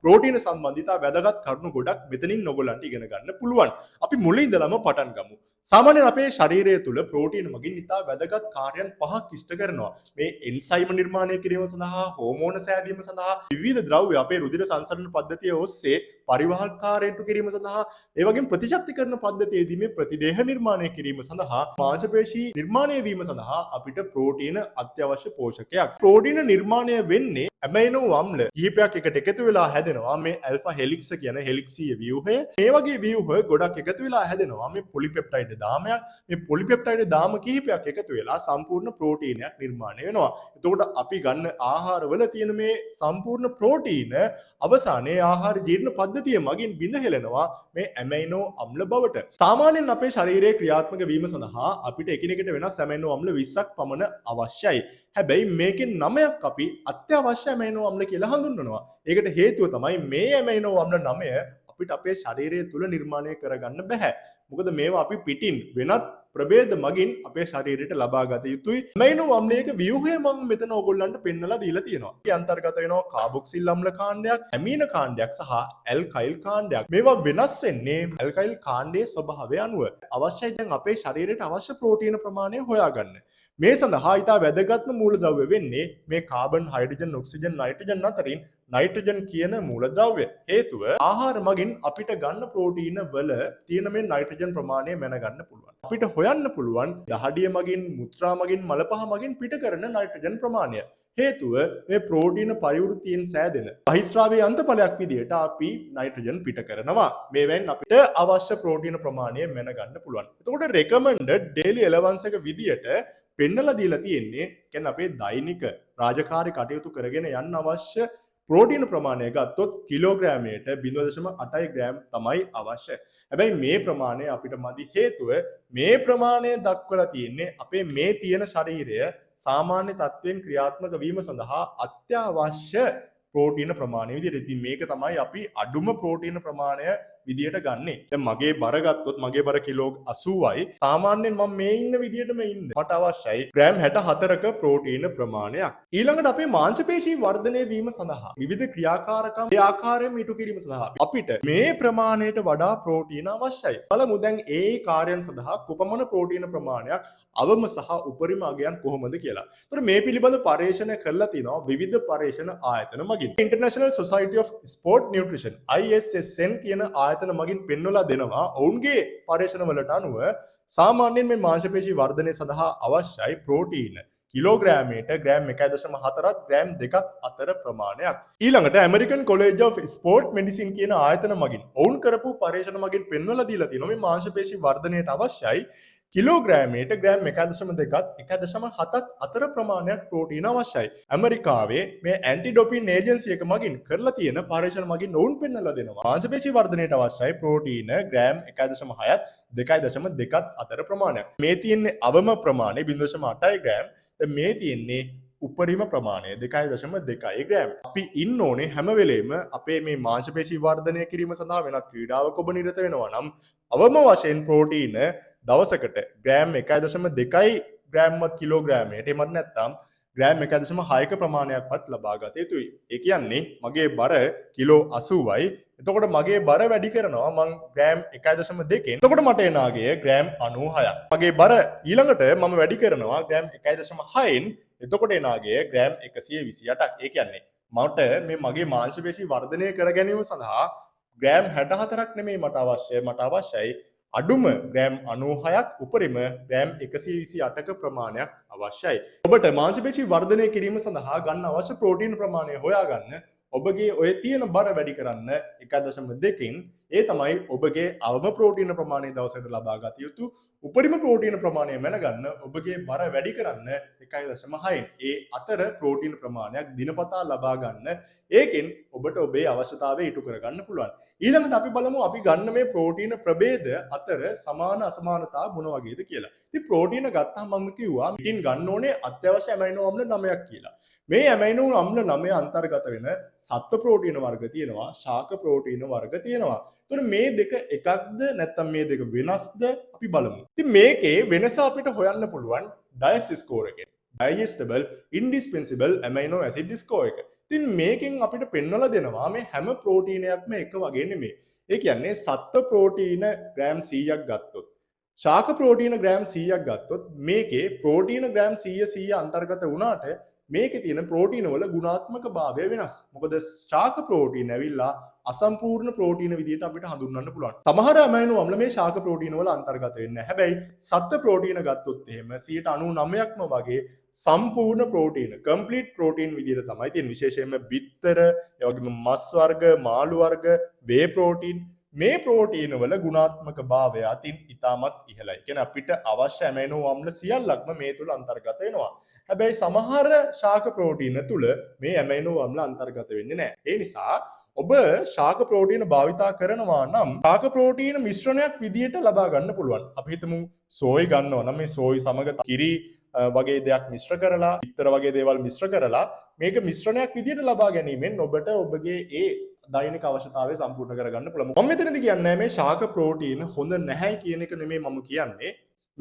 ප්‍රෝටීන සම්බන්ධිත වැදගත් කරුණු ගොඩක් මෙතනින් ඔයගොල්ලන්ට ඉගෙන ගන්න පුළුවන්. අපි මුලින් ඉඳලම පටන් ගමු. සාමාන්‍යයෙන් අපේ ශරීරය තුළ ප්‍රෝටීන මගින් ඉතා වැදගත් කාර්යයන් පහක් ඉෂ්ට කරනවා. මේ එන්සයිම නිර්මාණය කිරීම සඳහා, හෝමෝන සෑදීම සඳහා, විවිධ ද්‍රව්‍ය අපේ රුධිර සංසරණ පද්ධතිය ඔස්සේ පරිවාහකාරයන්ට කිරීම සඳහා, ඒ වගේම ප්‍රතිශක්තිකරණ පද්ධතියේදී මේ ප්‍රතිදේහ නිර්මාණය කිරීම සඳහා, මාංශපේශී නිර්මාණය වීම සඳහා අපිට ප්‍රෝටීන අත්‍යවශ්‍ය පෝෂකයක්. ප්‍රෝටීන නිර්මාණය වෙන්නේ ඇමයිනෝ අම්ල කිහිපයක් එකට එකතු වෙලා හැදෙනවා මේ ඇල්ෆා හෙලික්ස් කියන හෙලික්සීය ව්‍යුහය. මේ වගේ ව්‍යුහ ගොඩක් එකතු වෙලා හැදෙනවා මේ පොලිපෙප්ටයිඩ් දාමයක්. මේ පොලිපෙප්ටයිඩ් දාම කිහිපයක් එකතු වෙලා සම්පූර්ණ ප්‍රෝටීනයක් නිර්මාණය වෙනවා. එතකොට අපි ගන්න ආහාරවල තියෙන මේ සම්පූර්ණ ප්‍රෝටීන අවසානයේ ආහාර ජීර්ණ පද්ධතිය මගින් බිඳ හෙලනවා මේ ඇමයිනෝ අම්ල බවට. සාමාන්‍යයෙන් අපේ ශරීරයේ ක්‍රියාත්මක වීම සඳහා අපිට එකිනෙකට වෙනස් ඇමයිනෝ අම්ල 20ක් පමණ අවශ්‍යයි. හැබැයි මේකෙන් 9ක් අපි අත්‍යවශ්‍ය ඇමයිනෝ අම්ල කියලා හඳුන්වනවා. ඒකට හේතුව තමයි මේ ඇමයිනෝ අම්ල 9 අපිට අපේ ශරීරය තුල නිර්මාණය කරගන්න බෑ. මොකද මේවා අපි පිටින් වෙනත් ප්‍රභේද මගින් අපේ ශරීරයට ලබා ගත යුතුයි. ඇමයිනෝ අම්ලයක ව්‍යුහය මම මෙතන ඕගොල්ලන්ට පෙන්නලා දීලා තියෙනවා. ඒ අන්තර්ගත වෙනවා කාබොක්සිල් අම්ල කාණ්ඩයක්, ඇමීන කාණ්ඩයක් සහ ඇල්කයිල් කාණ්ඩයක්. මේවා වෙනස් වෙන්නේ ඇල්කයිල් කාණ්ඩයේ ස්වභාවය අනුව. අවශ්‍යයි දැන් අපේ ශරීරයට අවශ්‍ය ප්‍රෝටීන ප්‍රමාණය හොයාගන්න. මේ සඳහා ඉතා වැදගත්ම මූලද්‍රව්‍ය වෙන්නේ මේ කාබන්, හයිඩ්‍රජන්, ඔක්සිජන්, නයිට්‍රජන් අතරින් නයිට්‍රජන් කියන මූලද්‍රව්‍ය. හේතුව ආහාර මගින් අපිට ගන්න ප්‍රෝටීන වල තියෙන මේ නයිට්‍රජන් ප්‍රමාණය මැනගන්න පුළුවන්. අපිට හොයන්න පුළුවන් දහඩිය මගින්, මුත්‍රා මගින්, මලපහ මගින් පිට කරන නයිට්‍රජන් ප්‍රමාණය. හේතුව මේ ප්‍රෝටීන පරිවෘත්තීන් සෑදෙන බහිස්රාවයේ අන්තඵලයක් විදිහට අපි නයිට්‍රජන් පිට කරනවා. මේවෙන් අපිට අවශ්‍ය ප්‍රෝටීන ප්‍රමාණය මැනගන්න පුළුවන්. එතකොට රෙකමෙන්ඩඩ් ඩේලි එලවන්ස් එක විදිහට පෙන්නලා දීලා තියෙන්නේ කියන්නේ අපේ දෛනික රාජකාරී කටයුතු කරගෙන යන්න අවශ්‍ය ප්‍රෝටීන ප්‍රමාණය ගත්තොත් කිලෝග්‍රෑමයට 0.8 ග්‍රෑම් තමයි අවශ්‍ය. හැබැයි මේ ප්‍රමාණය අපිට මදි. හේතුව මේ ප්‍රමාණය දක්වලා තියෙන්නේ අපේ මේ තියෙන ශරීරය සාමාන්‍ය තත්ත්වයෙන් ක්‍රියාත්මක වීම සඳහා අත්‍යවශ්‍ය ප්‍රෝටීන ප්‍රමාණය විදිහට. ඉතින් මේක තමයි අපි අඩුම ප්‍රෝටීන ප්‍රමාණය විදියට ගන්නෙ. දැන් මගේ බර ගත්තොත් මගේ බර කිලෝ 80යි. සාමාන්‍යයෙන් මම මේ ඉන්න විදියටම ඉන්නේ. මට අවශ්‍යයි ග්‍රෑම් 64ක ප්‍රෝටීන ප්‍රමාණයක්. ඊළඟට අපේ මාංශපේශී වර්ධනය වීම සඳහා විවිධ ක්‍රියාකාරකම් ඒ ආකාරයෙන් ඉටු කිරීම සඳහා අපිට මේ ප්‍රමාණයට වඩා ප්‍රෝටීන අවශ්‍යයි. බලමු දැන් ඒ කාර්යයන් සඳහා කොපමණ ප්‍රෝටීන ප්‍රමාණයක් අවම සහ උපරිම අගයන් කොහොමද කියලා. ඒතර මේ පිළිබඳ පරීක්ෂණ කරලා තිනවා විවිධ පරීක්ෂණ ආයතන මගින්. International Society of Sport Nutrition ISSN කියන ආයතන මගින් පෙන්වලා දෙනවා ඔවුන්ගේ පරීක්ෂණ වලට අනුව සාමාන්‍යයෙන් මේ මාංශපේශී වර්ධනය සඳහා අවශ්‍යයි ප්‍රෝටීන කිලෝග්‍රෑමයට ග්‍රෑම් 1.4ත් ග්‍රෑම් 2ත් අතර ප්‍රමාණයක්. ඊළඟට American College of Sport Medicine කියන ආයතන මගින් ඔවුන් කරපු පරීක්ෂණ මගින් පෙන්වලා දීලා තියෙනවා මේ මාංශපේශී වර්ධනයට අවශ්‍යයි කිලෝග්‍රෑමයට ග්‍රෑම් 1.2ත් 1.7ත් අතර ප්‍රමාණයක් ප්‍රෝටීන අවශ්‍යයි. ඇමරිකාවේ මේ ඇන්ටි ඩොපින් ඒජන්සි එක මගින් කරලා තියෙන පරීක්ෂණ මගින් ඔවුන් පෙන්වලා දෙනවා මාංශපේශී වර්ධනයට අවශ්‍යයි ප්‍රෝටීන ග්‍රෑම් 1.6ත් 2.2ත් අතර ප්‍රමාණයක්. මේ තියෙන්නේ අවම ප්‍රමාණය 0.8 ග්‍රෑම්. මේ තියෙන්නේ උපරිම ප්‍රමාණය 2.2 ග්‍රෑම්. අපි ඉන්න ඕනේ හැම වෙලේම අපේ මේ මාංශපේශී වර්ධනය කිරීම සඳහා වෙනත් ක්‍රීඩාවක ඔබ නිරත වෙනවා නම් අවම වශයෙන් ප්‍රෝටීන දවසකට ග්‍රෑම් 1.2 ග්‍රෑම්වත් කිලෝග්‍රෑමයට එමත් නැත්නම් ග්‍රෑම් 1.6ක ප්‍රමාණයක්වත් ලබා ගත යුතුයි. ඒ කියන්නේ මගේ බර කිලෝ 80යි. එතකොට මගේ බර වැඩි කරනවා මං ග්‍රෑම් 1.2කින්. එතකොට මට එන අගය ග්‍රෑම් 96ක්. මගේ බර ඊළඟට මම වැඩි කරනවා ග්‍රෑම් 1.6න්. එතකොට එන අගය ග්‍රෑම් 128ක්. ඒ කියන්නේ මට මේ මගේ මාංශපේශී වර්ධනය කර ගැනීම සඳහා ග්‍රෑම් 64ක් නෙමෙයි මට අවශ්‍යයි අඩුම ග්‍රෑම් 96ක් උපරිම ග්‍රෑම් 128ක ප්‍රමාණයක් අවශ්‍යයි. ඔබට මාංශපේශී වර්ධනය කිරීම සඳහා ගන්න අවශ්‍ය ප්‍රෝටීන ප්‍රමාණය හොයාගන්න ඔබගේ ඔය තියෙන බර වැඩි කරන්න 1.2කින් ඒ තමයි ඔබගේ අවම ප්‍රෝටීන ප්‍රමාණය දවසකට ලබා ගත යුතු උපරිම ප්‍රෝටීන ප්‍රමාණය මැනගන්න ඔබගේ බර වැඩි කරන්න 1.6න් ඒ අතර ප්‍රෝටීන ප්‍රමාණයක් දිනපතා ලබා ගන්න ඒකෙන් ඔබට ඔබේ අවශ්‍යතාවය ඉටු කරගන්න පුළුවන්. ඊළඟට අපි බලමු අපි ගන්න මේ ප්‍රෝටීන ප්‍රභේද අතර සමාන අසමානතා මොන වගේද කියලා. ඉතින් ප්‍රෝටීන ගත්තාම මම කිව්වා පිටින් ගන්න ඕනේ අත්‍යවශ්‍ය ඇමයිනෝ අම්ල 9ක් කියලා. මේ ඇමයිනෝ අම්ල 9 අන්තර්ගත වෙන සත්ව ප්‍රෝටීන වර්ග තියෙනවා, ශාක ප්‍රෝටීන වර්ග තියෙනවා. එතකොට මේ දෙක එකක්ද නැත්නම් මේ දෙක වෙනස්ද අපි බලමු. ඉතින් මේකේ වෙනස අපිට හොයන්න පුළුවන් ඩයස් ස්කෝර් එකෙන්. Digestible indispensable amino acid score එක. ඉතින් මේකෙන් අපිට පෙන්වලා දෙනවා මේ හැම ප්‍රෝටීනයක්ම එක වගේ නෙමෙයි. ඒ කියන්නේ සත්ව ප්‍රෝටීන ග්‍රෑම් 100ක් ගත්තොත් ශාක ප්‍රෝටීන ග්‍රෑම් 100ක් ගත්තොත් මේකේ ප්‍රෝටීන ග්‍රෑම් 100 අන්තර්ගත වුණාට මේකේ තියෙන ප්‍රෝටීන වල ගුණාත්මක භාවය වෙනස්. මොකද ශාක ප්‍රෝටීන ඇවිල්ලා අසම්පූර්ණ ප්‍රෝටීන විදිහට අපිට හඳුන්වන්න පුළුවන්. සමහර ඇමයිනෝ අම්ල මේ ශාක ප්‍රෝටීන වල අන්තර්ගත වෙන්නේ නැහැ. හැබැයි සත්ත්ව ප්‍රෝටීන ගත්තොත් එහෙම 99%ක්ම වගේ සම්පූර්ණ ප්‍රෝටීන කම්ප්ලීට් ප්‍රෝටීන් විදිහට තමයි තියෙන්නේ. විශේෂයෙන්ම බිත්තර, ඒ වගේම මස් වර්ග, මාළු වර්ග, වේ ප්‍රෝටීන් මේ ප්‍රෝටීන වල ගුණාත්මක භාවය අතින් ඉතාමත් ඉහළයි. කියන්නේ අපිට අවශ්‍ය ඇමයිනෝ අම්ල සියල්ලක්ම මේ තුල අන්තර්ගත වෙනවා. හැබැයි සමහර ශාක ප්‍රෝටීන තුල මේ ඇමයිනෝ අම්ල අන්තර්ගත වෙන්නේ නැහැ. ඒ නිසා ඔබ ශාක ප්‍රෝටීන භාවිතා කරනවා නම් ශාක ප්‍රෝටීන මිශ්‍රණයක් විදිහට ලබා ගන්න පුළුවන්. අපි හිතමු සෝයි ගන්නවා නම් මේ සෝයි සමග කිරි වගේ දෙයක් මිශ්‍ර කරලා, බිත්තර වගේ දේවල් මිශ්‍ර කරලා මේක මිශ්‍රණයක් විදිහට ලබා ගැනීමෙන් ඔබට ඔබගේ ඒ දෛනික අවශ්‍යතාවය සම්පූර්ණ කරගන්න පුළුවන්. මම මෙතනදී කියන්නේ මේ ශාක ප්‍රෝටීන හොඳ නැහැ කියන එක නෙමෙයි මම කියන්නේ.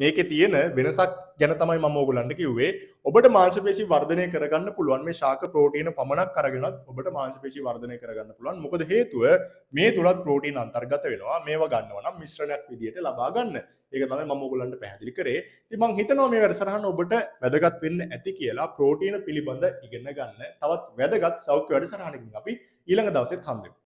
මේකේ තියෙන වෙනසක් ගැන තමයි මම ඕගොල්ලන්ට කිව්වේ. ඔබට මාංශ පේශි වර්ධනය කරගන්න පුළුවන් මේ ශාක ප්‍රෝටීන පමණක් අරගෙනත් ඔබට මාංශ පේශි වර්ධනය කරගන්න පුළුවන්. මොකද හේතුව මේ තුලත් ප්‍රෝටීන අන්තර්ගත වෙනවා. මේවා ගන්නවා නම් මිශ්‍රණයක් විදියට ලබා ගන්න. ඒක තමයි මම ඕගොල්ලන්ට පැහැදිලි කරේ. ඉතින් මම හිතනවා මේ වැඩසටහන ඔබට වැදගත් වෙන්න ඇති කියලා. ප්‍රෝටීන පිළිබඳ ඉගෙන ගන්න තවත් වැදගත් සෞඛ්‍ය වැඩසටහනකින් අපි ඊළඟ දවසෙත් හම්බෙමු.